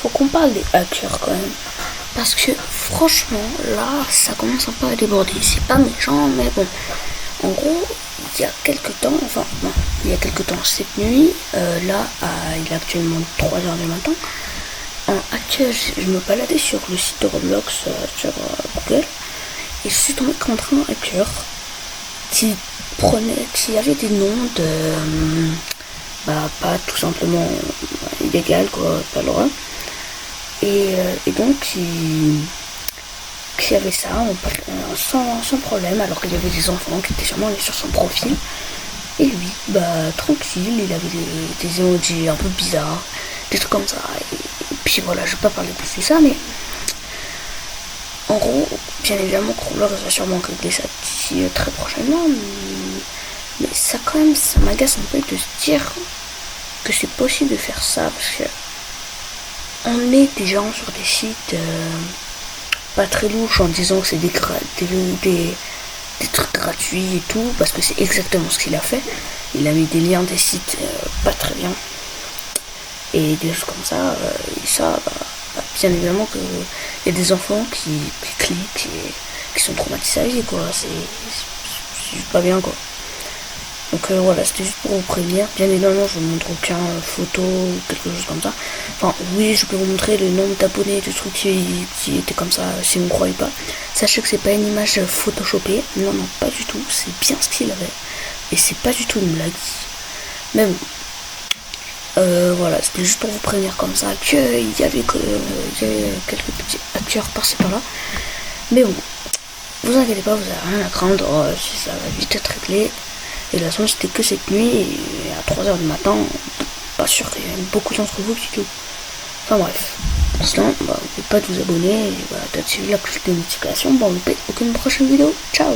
faut qu'on parle des hackers quand même. Parce que franchement, là, ça commence un peu à déborder. C'est pas méchant, mais bon. En gros, il y a quelques temps, enfin, non, il y a quelques temps, cette nuit, il est actuellement 3 heures du matin. Un hacker, je me baladais sur le site de Roblox, sur Google, et je suis tombé contre un hacker qui avait des noms de, pas tout simplement illégal, quoi, pas le droit. Et donc, qui avait ça sans problème, alors qu'il y avait des enfants qui étaient sûrement allés sur son profil. Et lui, tranquille, il avait des emojis un peu bizarres, des trucs comme ça. Et puis voilà, je vais pas parler plus de ça, mais en gros, bien évidemment, Roblox va sûrement régler ça d'ici très prochainement. Mais ça quand même, ça m'agace un peu de se dire que c'est possible de faire ça, parce que on met des gens sur des sites pas très louches en disant que c'est des trucs gratuits et tout, parce que c'est exactement ce qu'il a fait. Il a mis des liens des sites pas très bien et des choses comme ça, et ça, bien évidemment que il y a des enfants qui cliquent et qui sont traumatisés à vie, quoi. C'est pas bien, quoi. Donc voilà, c'était juste pour vous prévenir. Bien évidemment, je vous montre aucun photo ou quelque chose comme ça. Enfin, oui, je peux vous montrer le nombre d'abonnés, de trucs qui étaient comme ça, si vous ne croyez pas. Sachez que c'est pas une image photoshopée. Non, non, pas du tout. C'est bien ce qu'il avait. Et c'est pas du tout une blague. Mais bon. Voilà, c'était juste pour vous prévenir comme ça qu'il y avait quelques petits hackers par-ci par-là. Mais bon, vous inquiétez pas, vous avez rien à craindre. Ça va vite être réglé. Et la leçon c'était que cette nuit, et à 3 heures du matin, pas sûr qu'il y ait beaucoup d'entre vous qui jouent. Enfin bref. Sinon, n'oubliez pas de vous abonner, et peut-être suivre la cloche de notification pour ne louper aucune prochaine vidéo. Ciao!